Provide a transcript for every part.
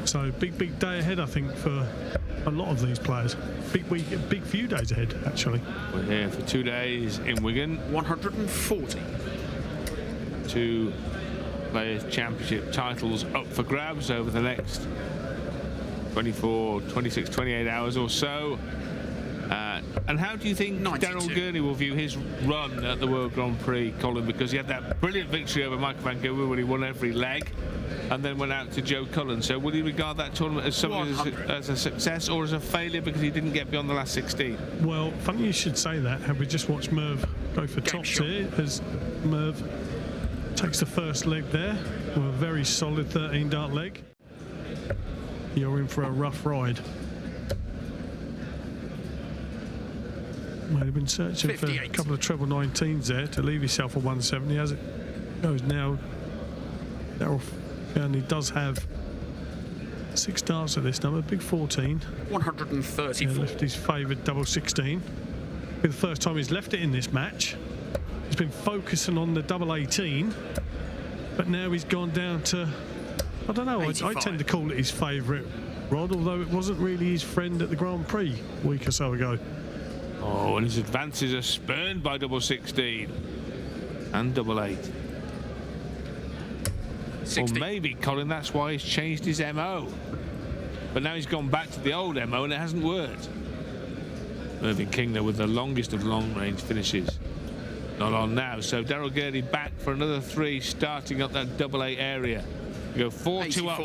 So big day ahead, I think, for a lot of these players. Big week, big few days ahead, actually. We're here for 2 days in Wigan. 140. 2 Players' Championship titles up for grabs over the next 24, 26, 28 hours or so. And how do you think Daryl Gurney will view his run at the World Grand Prix, Colin? Because he had that brilliant victory over Michael van Gerwen when he won every leg, and then went out to Joe Cullen. So will he regard that tournament as something as a success or as a failure because he didn't get beyond the last 16? Well, funny you should say that. Have we just watched Merv go for tops here as Merv takes the first leg there with a very solid 13 dart leg. You're in for a rough ride. Might have been searching 58. For a couple of treble 19s there to leave yourself a 170 as it goes now. Daryl Gurney does have 6 darts at this number, big 14. 134. Left his favoured double 16. For the first time he's left it in this match. He's been focusing on the double 18, but now he's gone down to, I don't know, I tend to call it his favourite rod, although it wasn't really his friend at the Grand Prix a week or so ago. Oh, and his advances are spurned by double 16 and double 8. 60. Or maybe, Colin, that's why he's changed his MO. But now he's gone back to the old MO and it hasn't worked. Mervyn King, though, with the longest of long-range finishes. Not on now, so Daryl Gurney back for another 3, starting up that double 8 area. You go 4-2 up.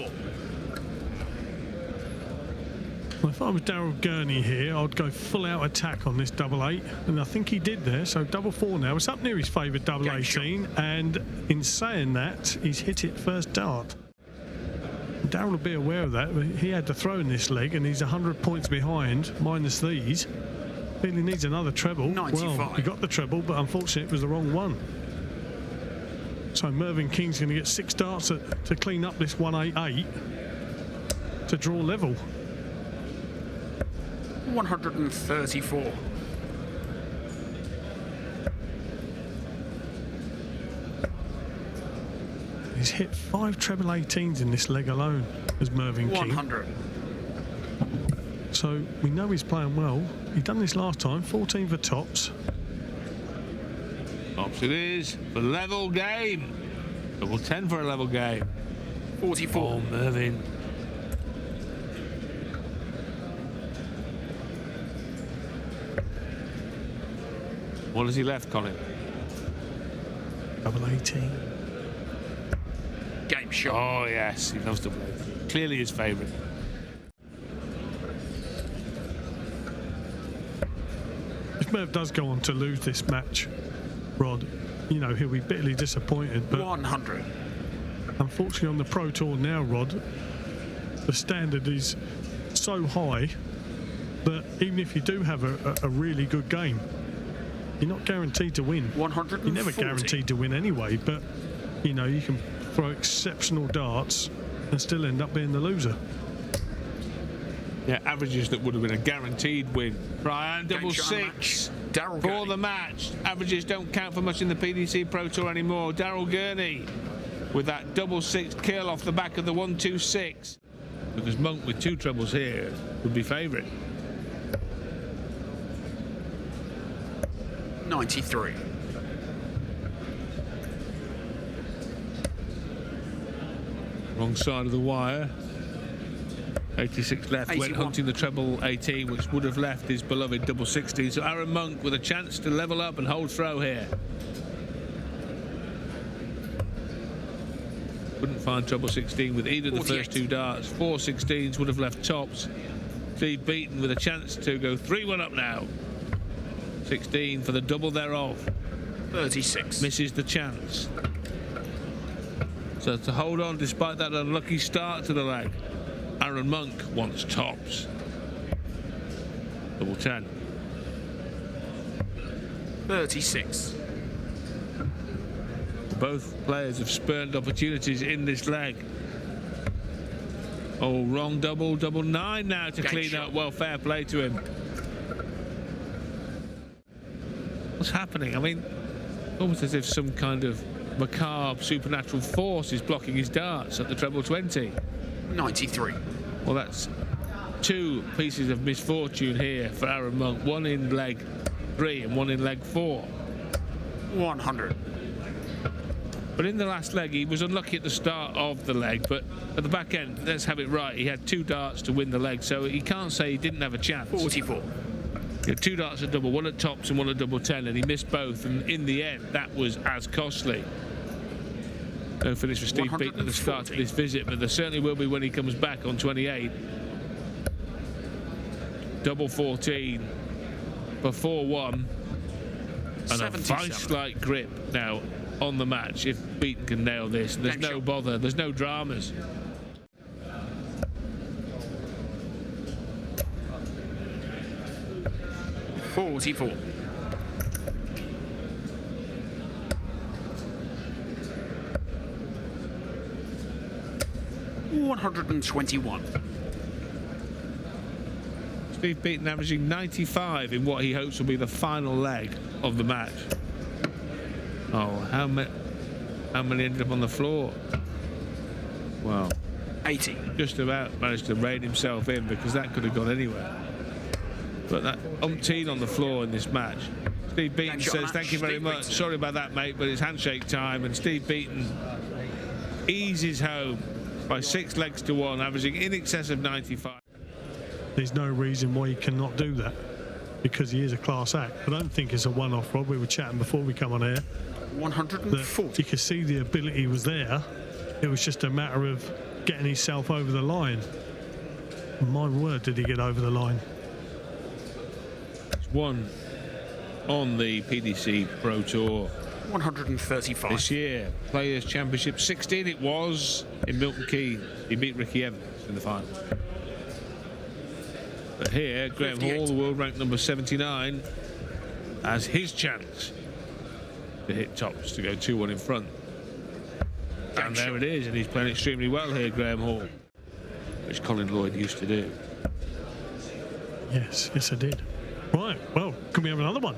Well, if I was Daryl Gurney here, I'd go full-out attack on this double 8, and I think he did there. So double 4 now. It's up near his favoured double 18, and in saying that, he's hit it first dart. Daryl will be aware of that. He had to throw in this leg, and he's 100 points behind, minus these. Really needs another treble. 95. Well, he got the treble, but unfortunately, it was the wrong one. So Mervyn King's going to get 6 darts to clean up this 188 to draw level. 134. He's hit 5 treble 18s in this leg alone as Mervyn King. 100. So we know he's playing well. He done this last time, 14 for tops. Tops it is for level game. Double 10 for a level game. 44. Oh, Mervyn. What has he left, Colin? Double 18. Game shot. Oh, yes, he loves double 18. Clearly his favourite. If Merv does go on to lose this match, Rod, you know, he'll be bitterly disappointed. But 100. Unfortunately, on the Pro Tour now, Rod, the standard is so high that even if you do have a really good game, you're not guaranteed to win. 140. You're never guaranteed to win anyway, but, you know, you can throw exceptional darts and still end up being the loser. Yeah, averages that would have been a guaranteed win. Brian, double 6 for the match. Averages don't count for much in the PDC Pro Tour anymore. Daryl Gurney with that double 6 kill off the back of the 126. Because Monk with 2 trebles here would be favourite. 93. Wrong side of the wire. 86 left, 81. Went hunting the treble 18, which would have left his beloved double 16. So Aaron Monk with a chance to level up and hold throw here. Couldn't find treble 16 with either of the first 2 darts. 4 16s would have left tops. Steve Beaton with a chance to go 3-1 up now. 16 for the double thereof. 36. Misses the chance. So to hold on despite that unlucky start to the leg, Aaron Monk wants tops. Double 10. 36. Both players have spurned opportunities in this leg. Oh, wrong double, double 9 now to clean up. Well, fair play to him. What's happening? I mean, almost as if some kind of macabre supernatural force is blocking his darts at the treble 20. 93. Well, that's two pieces of misfortune here for Aaron Monk. One in leg 3 and one in leg 4. 100. But in the last leg, he was unlucky at the start of the leg, but at the back end, let's have it right, he had 2 darts to win the leg, so he can't say he didn't have a chance. 44. He had 2 darts at double, 1 at tops and 1 at double 10, and he missed both, and in the end, that was as costly. No finish for Steve Beaton at the start of this visit, but there certainly will be when he comes back on 28. Double 14 for 4-1, and a vice-like grip now on the match if Beaton can nail this. There's no bother, there's no dramas. $44. $121. Steve Beaton averaging 95 in what he hopes will be the final leg of the match. Oh, how many ended up on the floor? Well, 80. Just about managed to rein himself in, because that could have gone anywhere. But that umpteen on the floor in this match. Steve Beaton says, thank you very much. Sorry about that, mate, but it's handshake time. And Steve Beaton eases home by 6 legs to 1, averaging in excess of 95. There's no reason why he cannot do that, because he is a class act. I don't think it's a one-off, Rob. We were chatting before we come on air. 140. You could see the ability was there. It was just a matter of getting himself over the line. My word, did he get over the line. He's won on the PDC Pro Tour 135. this year. Players' Championship 16 it was in Milton Keynes. He beat Ricky Evans in the final. But here, Graham 58. Hall, the world ranked number 79, has his chance to hit tops, to go 2-1 in front. And there it is, and he's playing extremely well here, Graham Hall, which Colin Lloyd used to do. Yes, I did. Right, well, can we have another one?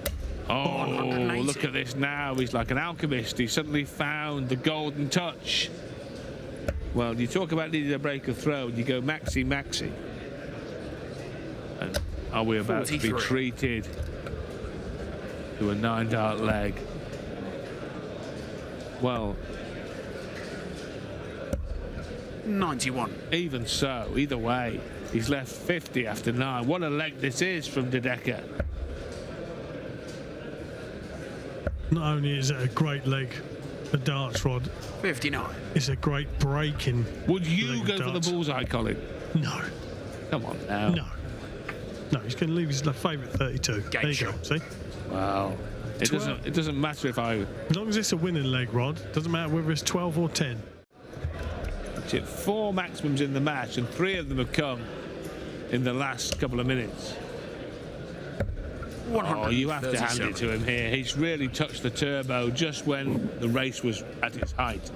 Oh, look at this now. He's like an alchemist. He suddenly found the golden touch. Well, you talk about needing a break of throw, and you go maxi, maxi. And are we about 43. To be treated to a 9-dart leg? Well, 91. Even so, either way, he's left 50 after 9. What a leg this is from De Decker. Not only is it a great leg for darts, Rod, 59. it's a great break in. Would you go for the bullseye, Colin? No. Come on now. No, he's going to leave his favourite 32. There you go, see? Wow. It doesn't matter if I... As long as it's a winning leg, Rod, doesn't matter whether it's 12 or 10. It's hit 4 maximums in the match, and 3 of them have come in the last couple of minutes. Oh, you have to hand it to him here. He's really touched the turbo just when the race was at its height.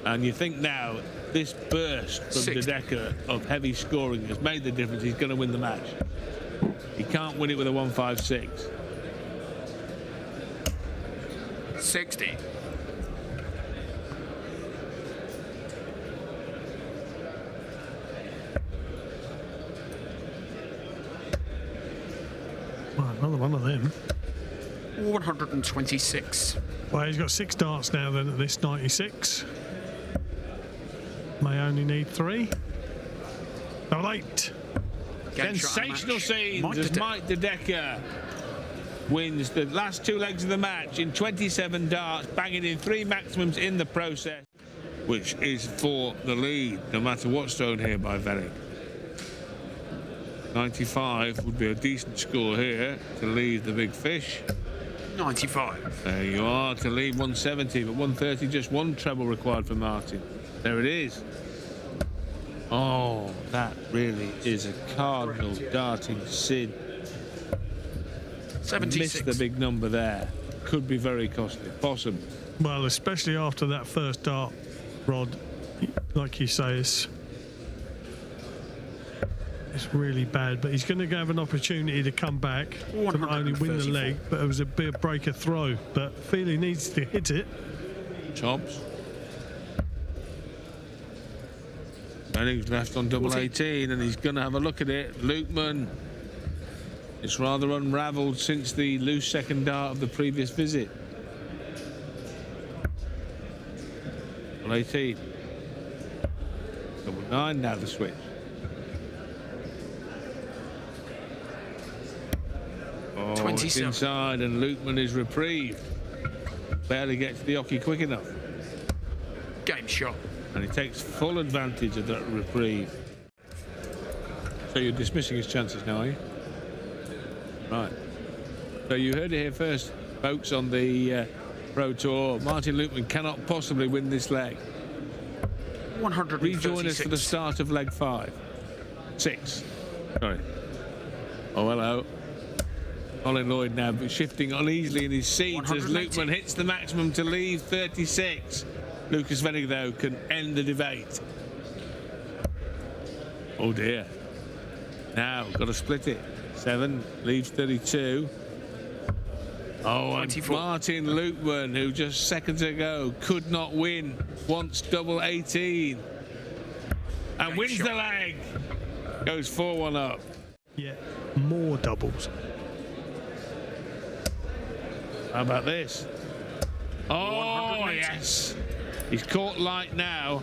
And you think now, this burst from De Decker of heavy scoring has made the difference. He's going to win the match. He can't win it with a 156. 60. Well, another one of them. 126. Well, he's got 6 darts now then at this 96. May only need 3. Double 8. Sensational scenes as Mike De Decker wins the last 2 legs of the match in 27 darts, banging in 3 maximums in the process, which is for the lead, no matter what's thrown here by Wenig. 95 would be a decent score here to leave the big fish. 95. There you are, to leave 170, but 130, just 1 treble required for Martin. There it is. Oh, that really is a cardinal darting sin. 76. Missed the big number there. Could be very costly, possible. Well, especially after that first dart, Rod, like you say, it's really bad, but he's going to have an opportunity to come back to not only win the leg, but it was a bit breaker throw. But feel he needs to hit it. Chops. Wenig's left on double 18, and he's going to have a look at it. Lukan. It's rather unravelled since the loose second dart of the previous visit. Double 18. Double 9 now the switch. Oh, 27. It's inside, and Lukan is reprieved. Barely gets the hockey quick enough. Game shot. And he takes full advantage of that reprieve. So you're dismissing his chances now, are you? Right. So you heard it here first, folks, on the Pro Tour. Martin Lukan cannot possibly win this leg. 136. Rejoin us for the start of leg 6. Sorry. Oh, hello. Colin Lloyd now shifting uneasily in his seat as Lukan hits the maximum to leave 36. Lucas Wenig, though, can end the debate. Oh, dear. Now, got to split it. 7 leaves 32. Oh, and 24. Martin Lukan, who just seconds ago could not win, wants double 18. And Great wins shot. the leg. Goes 4-1 up. Yeah, more doubles. How about this? Oh, 180. yes. He's caught light now.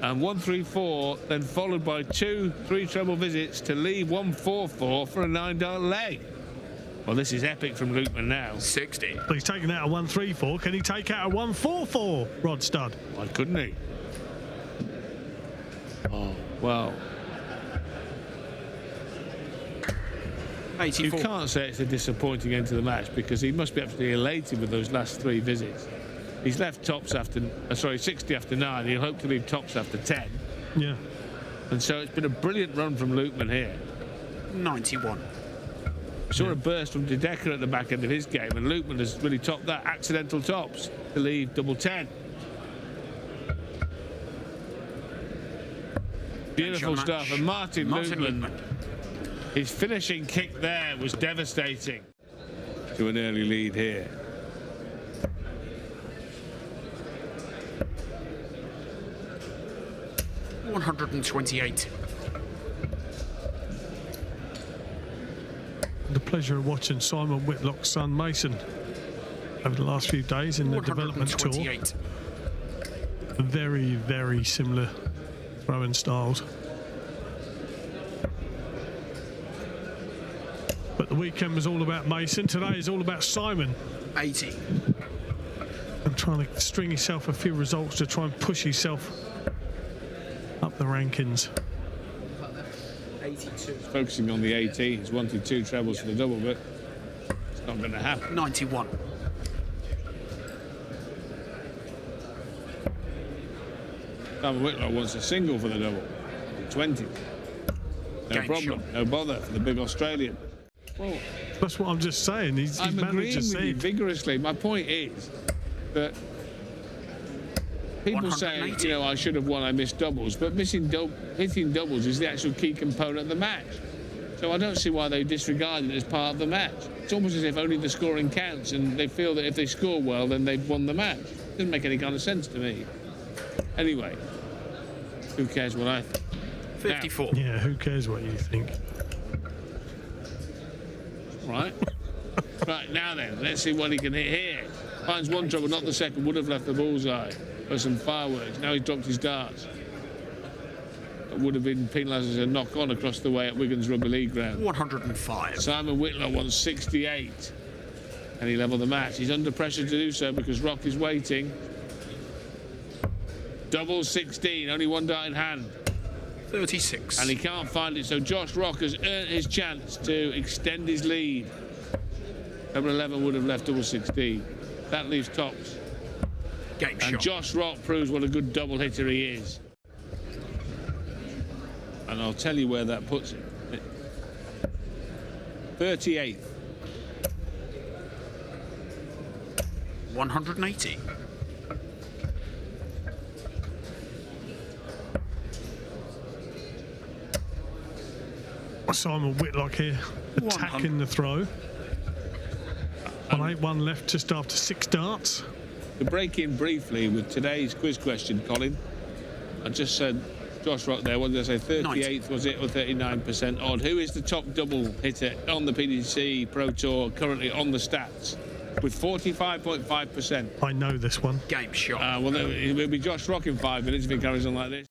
And 134, then followed by 2 3-treble visits to leave 144 for a 9-dart leg. Well, this is epic from Lukan now. 60. Well, he's taken out a 134. Can he take out a 144, Rod Stud? Why couldn't he? Oh, well. You 84. can't say it's a disappointing end to the match because he must be absolutely elated with those last 3 visits. He's left tops after, 60 after 9. He'll hope to leave tops after 10. Yeah. And so it's been a brilliant run from Lukan here. 91. Saw a burst from Dedeker at the back end of his game, and Lukan has really topped that. Accidental tops to leave double 10. Beautiful stuff. And Martin Lukan, his finishing kick there was devastating. To an early lead here. $128. The pleasure of watching Simon Whitlock's son Mason over the last few days in the development tour. 128. Very, very similar throwing styles. But the weekend was all about Mason. Today is all about Simon. 80. And trying to string himself a few results to try and push himself up the rankings. 82. Focusing on the 18s, wanted 2 trebles for the double, but it's not going to happen. 91. Simon Whitlock wants a single for the double. 20. No Game problem, shot. no bother for the big Australian. Well, That's what I'm just saying. He's I'm managed agreeing to with you see. vigorously. My point is that people say, 180. you know, I should have won, I missed doubles, but hitting doubles is the actual key component of the match. So I don't see why they disregard it as part of the match. It's almost as if only the scoring counts, and they feel that if they score well, then they've won the match. Doesn't make any kind of sense to me. Anyway, who cares what I think? 54. Yeah, who cares what you think? Right. Right, now then, let's see what he can hit here. Finds one trouble, not the second, would have left the bullseye for some fireworks. Now he's dropped his darts. That would have been penalised as a knock-on across the way at Wigan's Rugby League ground. 105. Simon Whitlock wants 68. Can he level the match? He's under pressure to do so because Rock is waiting. Double 16, only 1 dart in hand. 36. And he can't find it, so Josh Rock has earned his chance to extend his lead. Double 11 would have left double 16. That leaves tops. Game And shot. Josh Rock proves what a good double hitter he is. And I'll tell you where that puts him. 38th. 180. Simon Whitlock here attacking the throw. 181 left just after 6 darts. To break in briefly with today's quiz question, Colin, I just said Josh Rock there. What did I say? 38th was it, or 39% odd? Who is the top double hitter on the PDC Pro Tour currently on the stats with 45.5%? I know this one. Game shot. Well, it will be Josh Rock in 5 minutes if he carries on like this.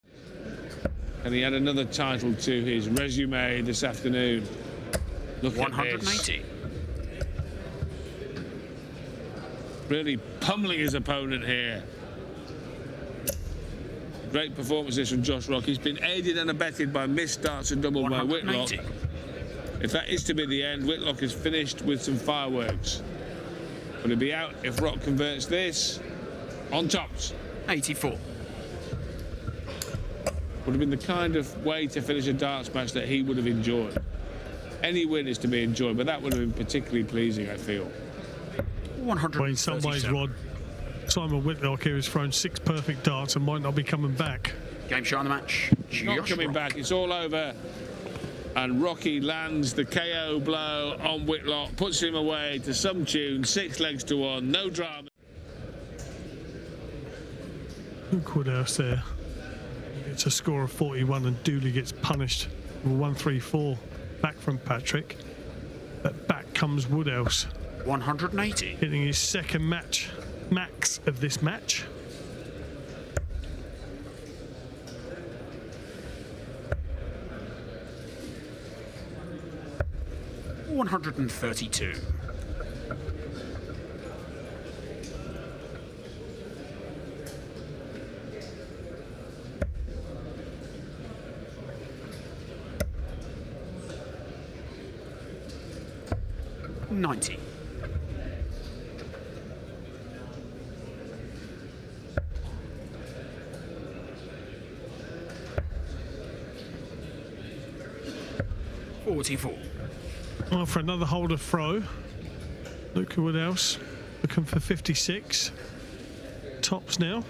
And he had another title to his resume this afternoon. Look at this. 180. Really pummeling his opponent here. Great performances from Josh Rock. He's been aided and abetted by missed starts and double by Whitlock. If that is to be the end, Whitlock is finished with some fireworks. But he'll be out if Rock converts this on tops. 84. Would have been the kind of way to finish a darts match that he would have enjoyed. Any win is to be enjoyed, but that would have been particularly pleasing, I feel. 137. Well, in some ways, Rod, Simon Whitlock here has thrown 6 perfect darts and might not be coming back. Game shot on the match. Not Josh coming Rock. back, it's all over. And Rocky lands the KO blow on Whitlock, puts him away to some tune, 6 legs to 1, no drama. Luke Woodhouse there. It's a score of 41 and Dooley gets punished with 134 back from Patrick. But back comes Woodhouse, 180. hitting his second max of this match. $132. $90. $44. Well, for another holder throw, Luke Woodhouse looking for 56. Tops now.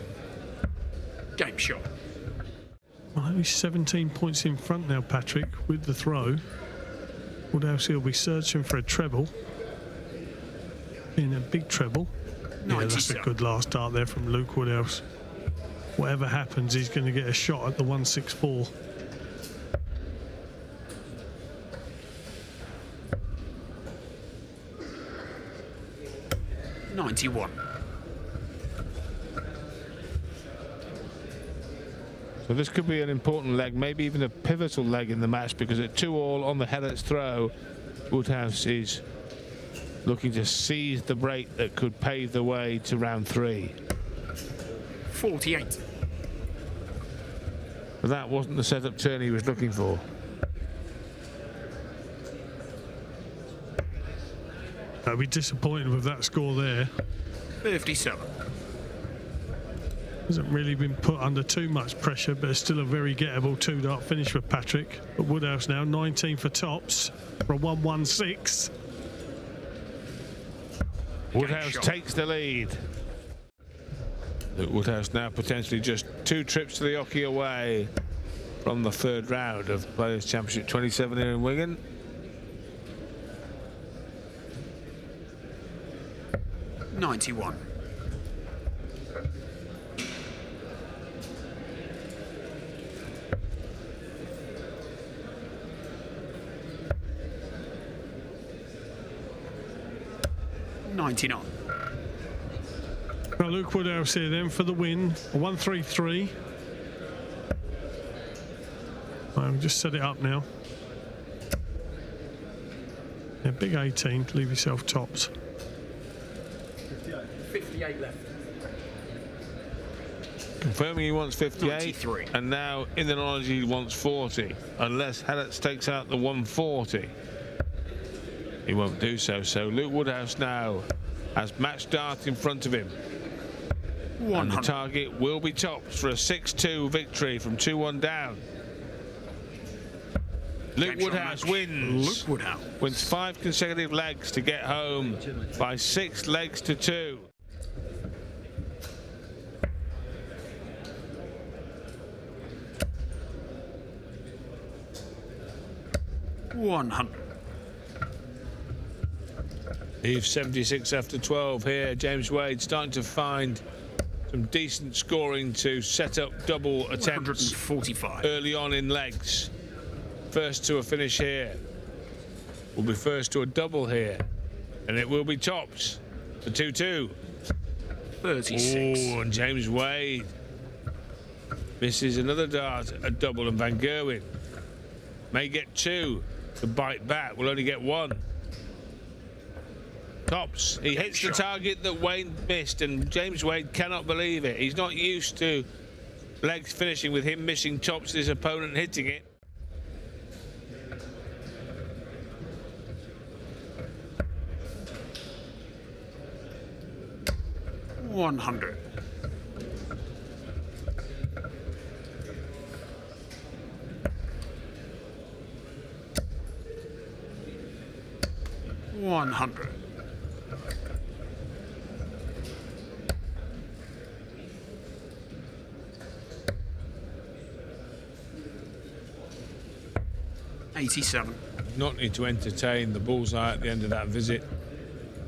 Game shot. Well, he's 17 points in front now, Patrick, with the throw. Woodhouse, he'll be searching for a treble. In a big treble. Yeah, that's a good last start there from Luke Woodhouse. Whatever happens, he's going to get a shot at the 164. $91. So this could be an important leg, maybe even a pivotal leg in the match, because at 2-all on the Geeraets throw, Woodhouse is looking to seize the break that could pave the way to round 3. 48. But that wasn't the setup turn he was looking for. I'll be disappointed with that score there. 57. Hasn't really been put under too much pressure, but it's still a very gettable 2-dart finish for Patrick. But Woodhouse now 19 for tops for a 116. Woodhouse takes the lead. Woodhouse now potentially just 2 trips to the Oki away from the 3rd round of Players' Championship 27 here in Wigan. $91. $99. Well, Luke Woodhouse here then for the win. A 133. I'll just set it up now. Yeah, big 18 to leave yourself tops. 58 left. Confirming he wants 58, 93. and now in the knowledge he wants 40, unless Geeraets takes out the 140. He won't do so, so Luke Woodhouse now has match dart in front of him. 100. And the target will be tops for a 6-2 victory from 2-1 down. Luke Woodhouse wins. Luke Woodhouse wins 5 consecutive legs to get home by 6 legs to 2. $100. Eve 76 after 12 here. James Wade starting to find some decent scoring to set up double attempts 145. early on in legs. First to a finish here will be first to a double here, and it will be tops for 2-2. 36. Oh, and James Wade misses another dart, a double, and Van Gerwen may get 2 to bite back. Will only get 1. Tops. He hits the target that Wade missed, and James Wade cannot believe it. He's not used to legs finishing with him missing tops, his opponent hitting it. $100. $100. $87. Not need to entertain the bullseye at the end of that visit.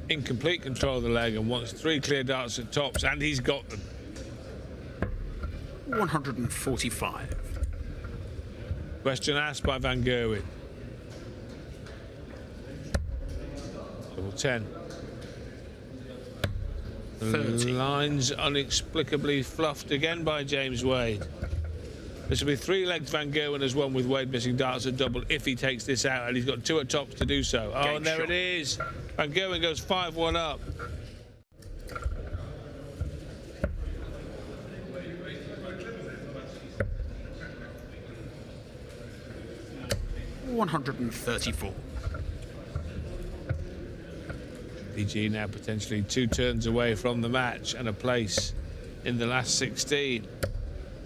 In complete control of the leg and wants 3 clear darts at tops, and he's got them. 145. Question asked by Van Gerwen. Double 10. 30. Lines inexplicably fluffed again by James Wade. This will be 3 legs Van Gerwen has won with Wade missing darts at double if he takes this out, and he's got 2 at tops to do so. Oh, and there it is. Van Gerwen goes 5-1 up. $134. PG now potentially 2 turns away from the match and a place in the last 16.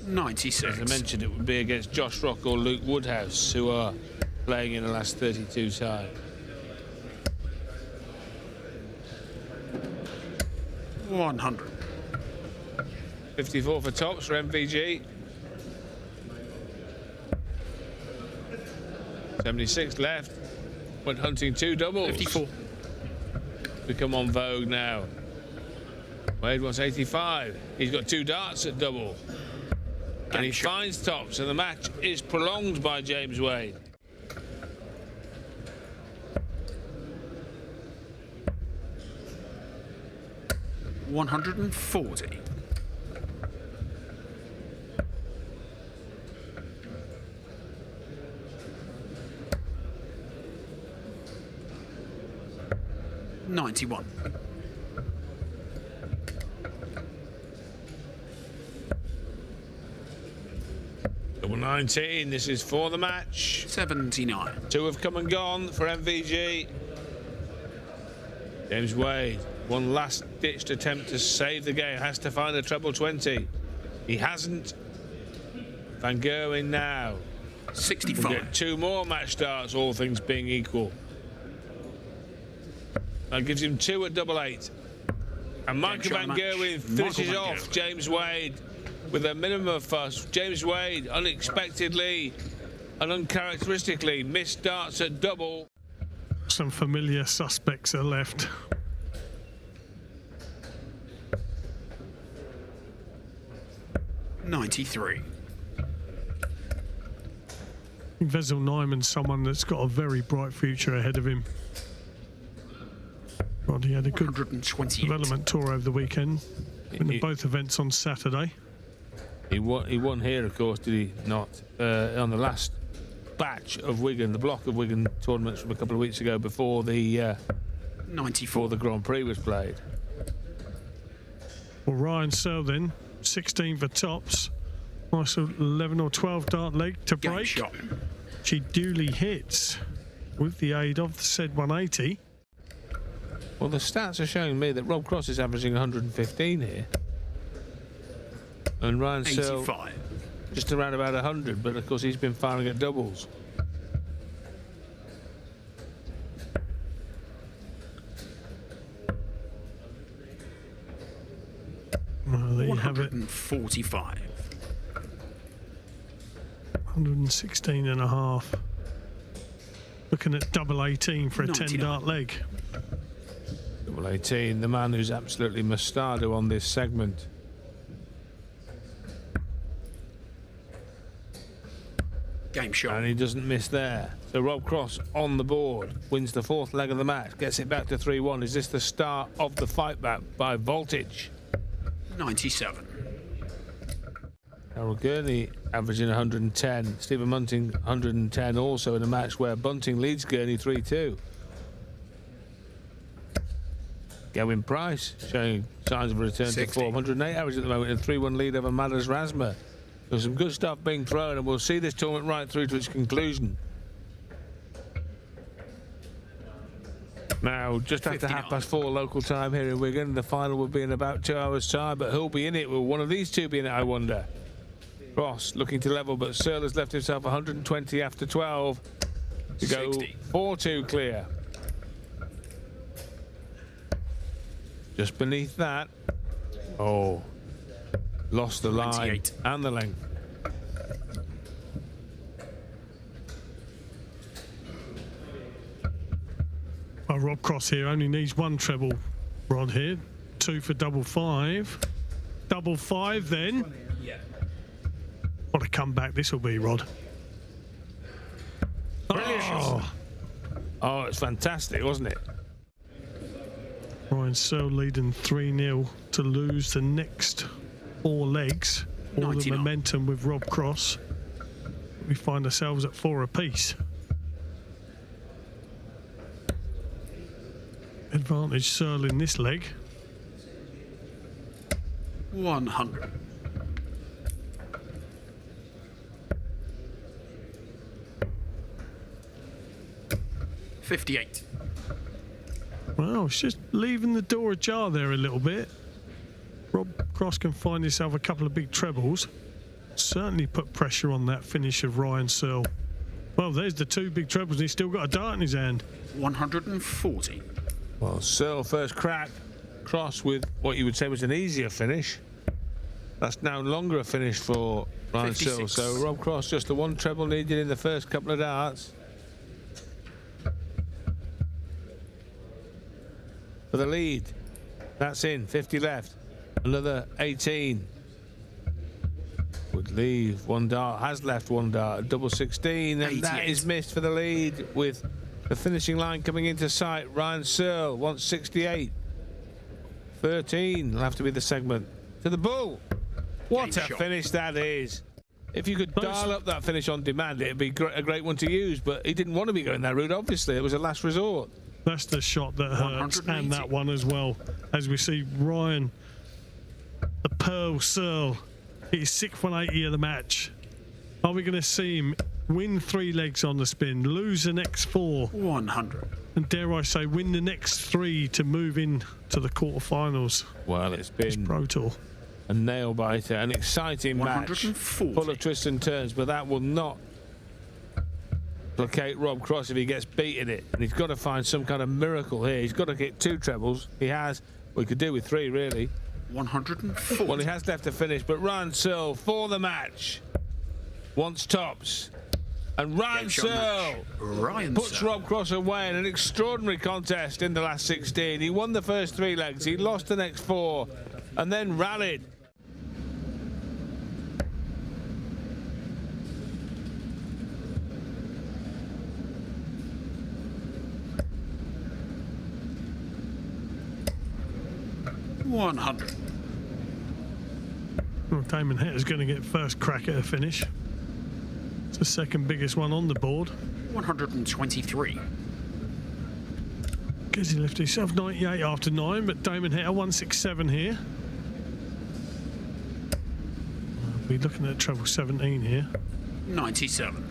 96. As I mentioned, it would be against Josh Rock or Luke Woodhouse, who are playing in the last 32 time. $100. 54 for tops for MVG. 76 left. Went hunting 2 doubles. 54. Become on vogue now. Wade wants 85. He's got 2 darts at double. And he finds tops, and the match is prolonged by James Wade. $140. $91. Double 19, this is for the match. 79. 2 have come and gone for MVG. James Wade, one last-ditched attempt to save the game, has to find a treble 20. He hasn't. Van Gerwen now. 65. We'll get 2 more match starts, all things being equal. That gives him 2 at double 8. And Michael Van Gerwen finishes off James Wade with a minimum of fuss. James Wade unexpectedly and uncharacteristically missed darts at double. Some familiar suspects are left. $93. Vezel Nijman's someone that's got a very bright future ahead of him. Rod, he had a good 128. development tour over the weekend. In both events on Saturday. He won here, of course, did he not? On the last batch of Wigan, the block of Wigan tournaments from a couple of weeks ago before the 94. the Grand Prix was played. Well, Ryan Searle then, 16 for tops. Nice 11 or 12 dart leg to Game break. shot. She duly hits with the aid of the said 180. Well, the stats are showing me that Rob Cross is averaging 115 here. And Ryan Searle 85. just around about 100, but of course he's been firing at doubles. Well, there you have it. 145. 116 and a half. Looking at double 18 for a 99. 10 dart leg. Double 18, the man who's absolutely mustard on this segment. Game shot. And he doesn't miss there. So Rob Cross on the board, wins the fourth leg of the match, gets it back to 3-1. Is this the start of the fight back by Voltage? 97. Harold Gurney averaging 110. Stephen Bunting 110 also in a match where Bunting leads Gurney 3-2. Gerwen Price showing signs of a return 60. to form. 108 average at the moment, and 3-1 lead over Madders Rasma. There's some good stuff being thrown, and we'll see this tournament right through to its conclusion. Now, just after 59. 4:30 local time here in Wigan, the final will be in about 2 hours' time, but who'll be in it? Will one of these two be in it, I wonder? Cross looking to level, but Searle has left himself 120 after 12 to go 60. 4-2 clear. Just beneath that, oh, lost the line 28. and the length. Well, Rob Cross here only needs one treble rod here. 2 for double 5. Double 5 then. What a comeback this will be, Rod. Oh, Oh, it's fantastic, wasn't it? Ryan Searle leading 3-0 to lose the next 4 legs. All the 99. momentum with Rob Cross. We find ourselves at 4 apiece. Advantage Searle in this leg. 100. $58. Well, it's just leaving the door ajar there a little bit. Rob Cross can find himself a couple of big trebles. Certainly put pressure on that finish of Ryan Searle. Well, there's the 2 big trebles, and he's still got a dart in his hand. 140. Well, Searle first crack, Cross with what you would say was an easier finish. That's now longer a finish for Ryan Searle. 56. So Rob Cross just the 1 treble needed in the first couple of darts. For the lead, that's in, 50 left, another 18. Would leave 1 dart, has left 1 dart, double 16, and that 88. is missed for the lead with the finishing line coming into sight. Ryan Searle wants 68. 13 will have to be the segment. To the bull. What Game a shot. finish that is. If you could dial up that finish on demand, it'd be a great one to use, but he didn't want to be going that route, obviously. It was a last resort. That's the shot that hurts, 180. and that one as well. As we see Ryan, the Pearl Searle, his 6th 180 of the match. Are we going to see him win 3 legs on the spin, lose the next 4, 100. and dare I say, win the next 3 to move in to the quarterfinals? Well, it's been Pro Tour. a nail biter, an exciting match, 140. full of twists and turns, but that will not placate Rob Cross if he gets beat in it. And he's got to find some kind of miracle here. He's got to get 2 trebles. He has. We could do with 3, really. 140. Well, he has left to finish, but Ryan Searle for the match wants tops. And Ryan Game shot Searle match. Ryan puts Searle. Rob Cross away in an extraordinary contest in the last 16. He won the first 3 legs, he lost the next 4, and then rallied. $100. Well, Damon Heta's going to get first crack at a finish. It's the 2nd biggest one on the board. 123. Because he left himself 98 after 9, but Damon Heta 167 here. We'll be looking at treble 17 here. 97.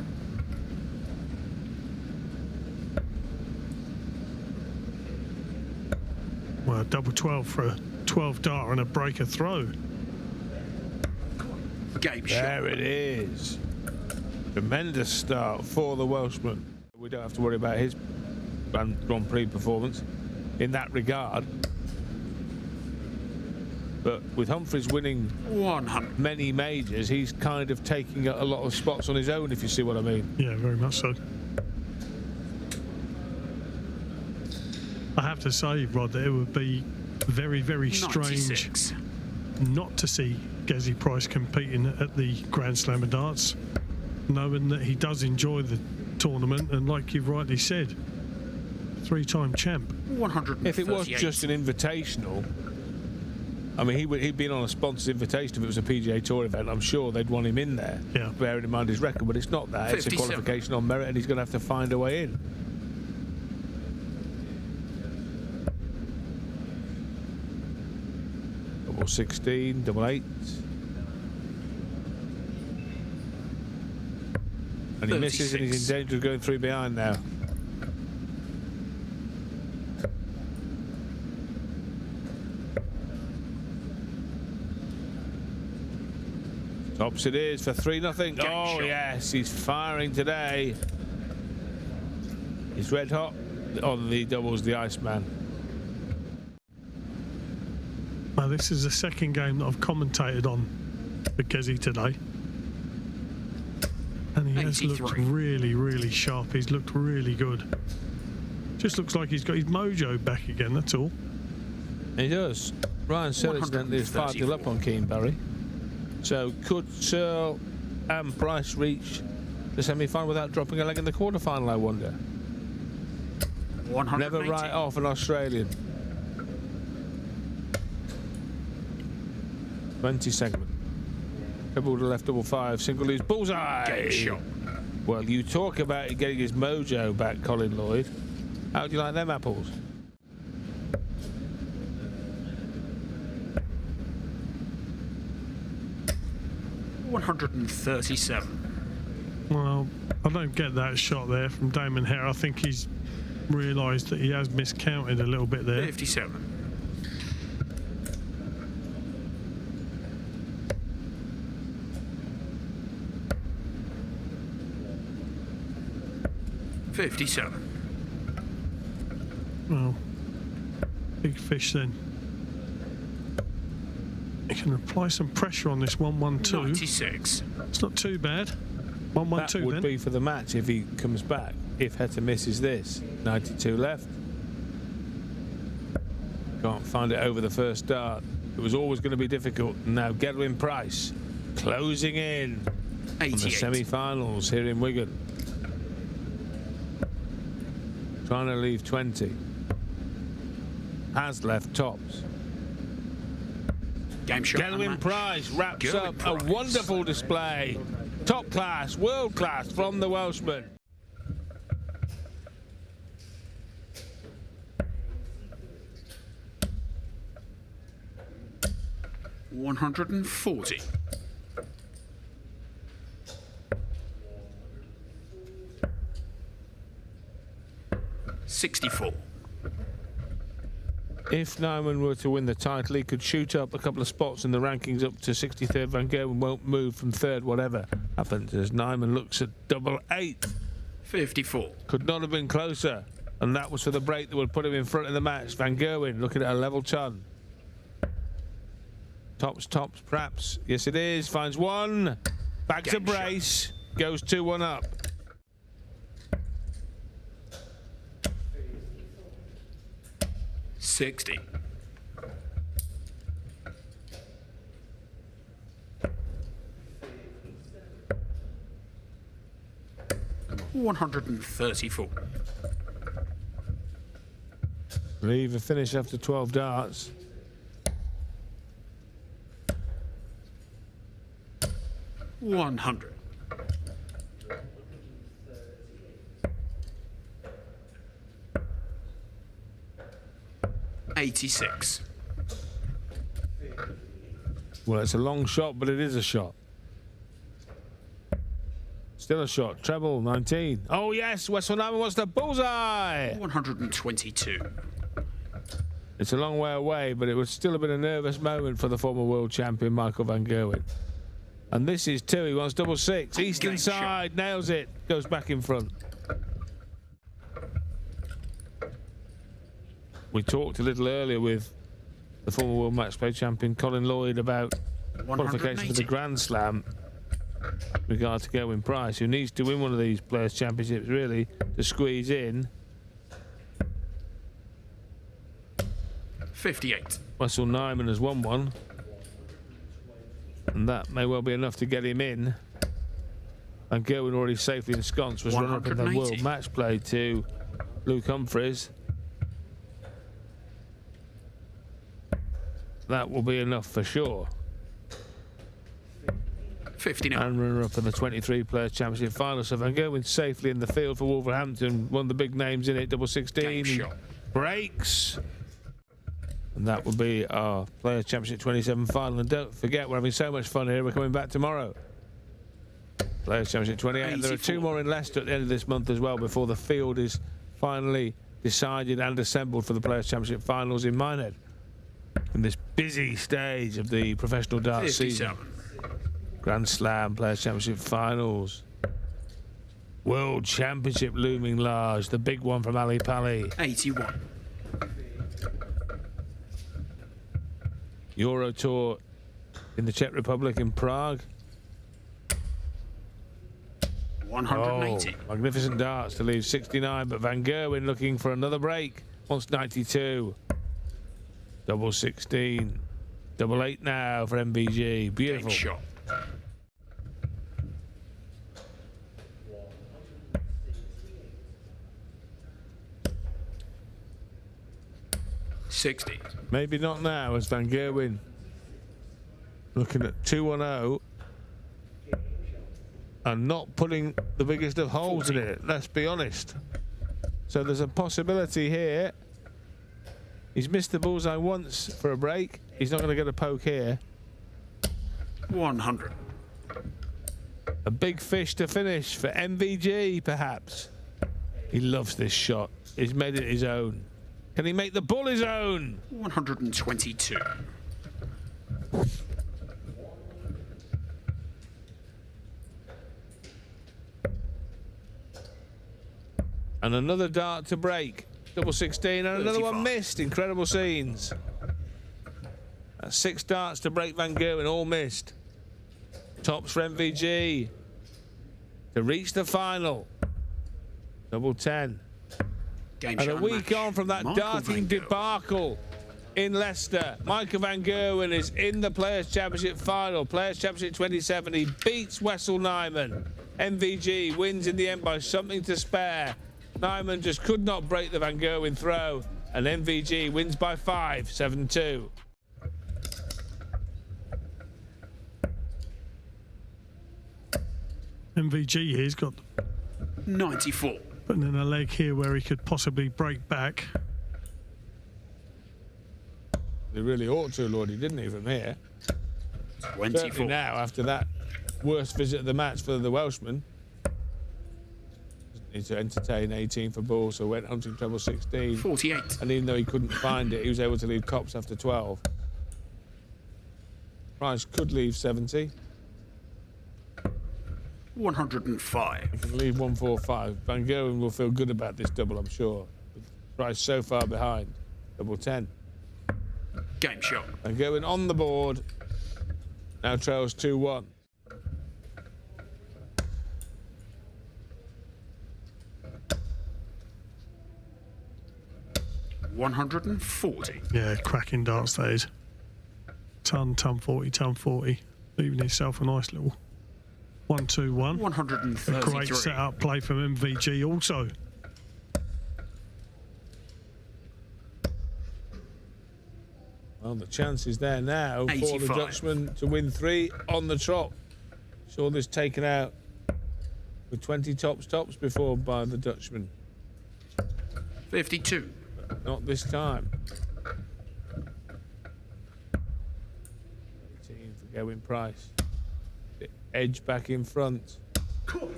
Well, double 12 for a 12 dart and a breaker throw. Game shot. There it is. Tremendous start for the Welshman. We don't have to worry about his Grand Prix performance in that regard. But with Humphries winning 100. many majors, he's kind of taking a lot of spots on his own, if you see what I mean. Yeah, very much so. I have to say, Rod, that it would be very, very strange 96. not to see Gezi Price competing at the Grand Slam of Darts. knowing that he does enjoy the tournament, and like you've rightly said, 3-time champ. 138. If it was just an invitational, I mean, he'd been on a sponsored invitation if it was a PGA Tour event. I'm sure they'd want him in there, Yeah. bearing in mind his record. But it's not that. 57. It's a qualification on merit, and he's going to have to find a way in. Double 16, double 8. And he misses, and he's in danger of going 3 behind now. Tops it is for 3-0. Oh, yes, he's firing today. He's red hot on the doubles, the Iceman. Now, this is the second game that I've commentated on for Gezi today. And he has 83. looked really, really sharp. He's looked really good. Just looks like he's got his mojo back again, that's all. He does. Ryan Searle incidentally is 5-0 up on Keenberry. So could Searle and Price reach the semi-final without dropping a leg in the quarter-final, I wonder? 180. Never write off an Australian. 20 segment. Double to left, double 5, single loose, bullseye! Game shot. Well, you talk about getting his mojo back, Colin Lloyd. How do you like them apples? $137. Well, I don't get that shot there from Damon Hare. I think he's realised that he has miscounted a little bit there. 57. Well, big fish then. He can apply some pressure on this 1-1-2. 96. It's not too bad. 1-1-2 That would then. be for the match if he comes back. If Heta misses this, 92 left. Can't find it over the first dart. It was always going to be difficult. Now Gerwen Price closing in on the 88. semi-finals here in Wigan. Trying to leave 20. Has left tops. Game shot. Gerwen Price wraps Gerwen up Price. a wonderful display. Top class, world class from the Welshman. $140. $64. If Nijman were to win the title, he could shoot up a couple of spots in the rankings up to 63rd. Van Gerwen won't move from 3rd, whatever happens, as Nijman looks at double 8. 54. Could not have been closer. And that was for the break that would put him in front of the match. Van Gerwen looking at a level ton. Tops, perhaps. Yes, it is. Finds one. Back to Game shot. brace. Goes 2-1 up. $60. $134. Leave a finish after 12 darts. $100. $86. Well, it's a long shot, but it is a shot. Still a shot. Treble, 19. Oh, yes, Wessel Nijman wants the bullseye. 122. It's a long way away, but it was still a bit of a nervous moment for the former world champion, Michael Van Gerwen. And this is 2. He wants double 6. Eastern Game side, shot. nails it. Goes back in front. We talked a little earlier with the former world match play champion, Colin Lloyd, about qualification for the 180. Grand Slam with regard to Gerwen Price, who needs to win one of these Players' Championships, really, to squeeze in. 58. Wessel Nijman has won one, and that may well be enough to get him in. And Gerwen already safely ensconced, was runner-up in the world match play to Luke Humphries. That will be enough for sure. 59. And runner-up in the 23 Players' Championship final. So Van Gerwen safely in the field for Wolverhampton. One of the big names in it, double 16. Breaks. And that will be our Players' Championship 27 final. And don't forget, we're having so much fun here. We're coming back tomorrow. Players' Championship 28. And there are 2 more in Leicester at the end of this month as well before the field is finally decided and assembled for the Players' Championship finals in Minehead. In this busy stage of the professional darts season. Grand Slam, Players' Championship finals. World Championship looming large. The big one from Ali Pali. 81. Euro Tour in the Czech Republic in Prague. 180. Oh, magnificent darts to leave 69, but Van Gerwen looking for another break. Wants 92. Double 16. Double 8 now for MVG. Beautiful. Game shot. $60. Maybe not now, as Van Gerwen looking at 210 and not putting the biggest of holes 40. in it, let's be honest. So there's a possibility here. He's missed the bullseye once for a break. He's not going to get a poke here. 100. A big fish to finish for MVG, perhaps. He loves this shot. He's made it his own. Can he make the bull his own? 122. And another dart to break. Double 16 and another 35. one missed. Incredible scenes. That's 6 darts to break Van Gerwen, all missed. Tops for MVG to reach the final. Double 10. Game And shot a week match. on from that Michael darting Van Gerwen. debacle in Leicester, Michael Van Gerwen is in the Players' Championship final. Players' Championship 27. He beats Wessel Nijman. MVG wins in the end by something to spare. Nijman just could not break the Van Gerwen throw, and MVG wins by 5, 7-2. MVG here's got 94. putting in a leg here where he could possibly break back. He really ought to, Lordy, didn't he, from here? 24. Certainly now, after that worst visit of the match for the Welshman. Doesn't need to entertain 18 for ball, so went hunting treble 16. 48. And even though he couldn't find it, he was able to leave tops after 12. Price could leave 70. 105. He can leave 145. Van Gerwen will feel good about this double, I'm sure. Price so far behind. Double 10. Game shot. Van Gerwen on the board. Now trails 2-1. $140. Yeah, cracking darts that is. Ton 40, ton 40. Leaving himself a nice little 1-2-1. 133. A great setup play from MVG also. Well, the chance is there now for the 85. Dutchman to win 3 on the trot. Saw this taken out with 20 tops before by the Dutchman. 52. Not this time. 18 for Gerwen Price. The edge back in front.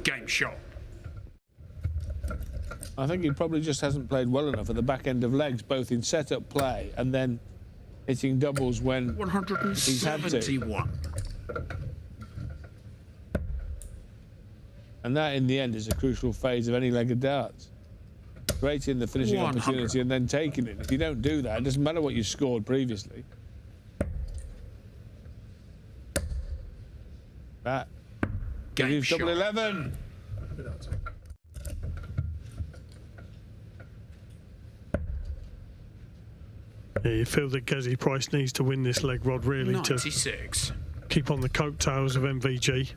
Game shot. I think he probably just hasn't played well enough at the back end of legs, both in set-up play and then hitting doubles when he's had to. 171. And that, in the end, is a crucial phase of any leg of darts. Creating the finishing 100. opportunity and then taking it. If you don't do that, it doesn't matter what you scored previously. That Game leaves shot. double 11. Yeah, you feel that Gezi Price needs to win this leg, Rod, really, to 96. keep on the coattails of MVG.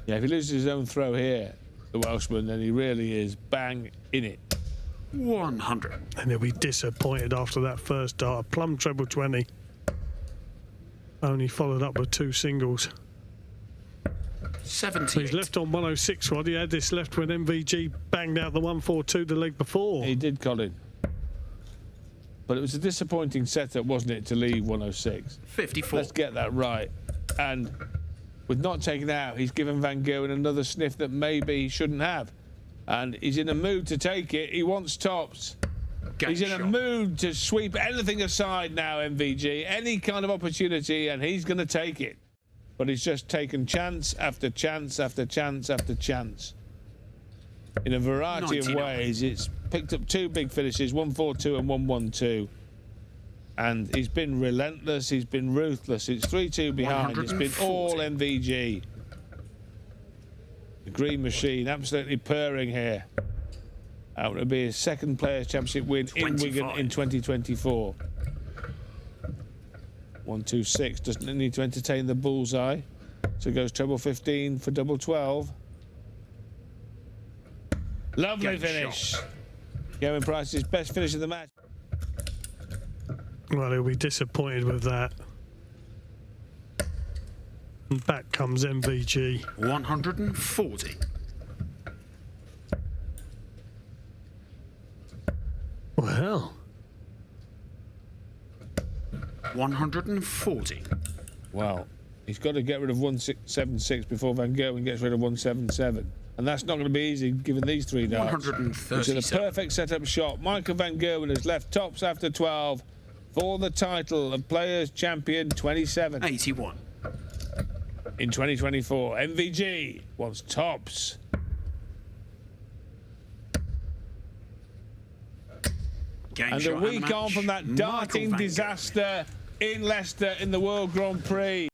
Yeah, if he loses his own throw here, the Welshman, then he really is bang in it. 100. And he'll be disappointed after that first dart. Plum treble 20. Only followed up with 2 singles. 78. He's left on 106, Rod. He had this left when MVG banged out the 142 the leg before. He did, Colin. But it was a disappointing setup, wasn't it, to leave 106? 54. Let's get that right. And with not taking out, he's given Van Gerwen another sniff that maybe he shouldn't have. And he's in a mood to take it. He wants tops. Game He's in shot. a mood to sweep anything aside now, MVG. Any kind of opportunity, and he's going to take it. But he's just taken chance after chance after chance after chance. In a variety 99. of ways. It's picked up 2 big finishes, 142 and 112. And he's been relentless, he's been ruthless. It's 3-2 behind. It's been all 140. MVG. The Green Machine absolutely purring here. Out to be his 2nd Players' Championship win 25. in Wigan in 2024. 126 doesn't need to entertain the bullseye. So goes treble 15 for double 12. Lovely Game finish. shot. Gerwen Price's best finish of the match. Well, he'll be disappointed with that. And back comes MVG. 140. Well, 140. Well, he's got to get rid of 176 before Van Gerwen gets rid of 177. And that's not going to be easy given these 3 darts. 137. Which is a perfect setup shot. Michael Van Gerwen has left tops after 12 for the title of Players' Champion 27 81. in 2024. MVG wants tops. Game And shot a and week match. on from that Michael darting Van Gerwen. disaster in Leicester in the World Grand Prix.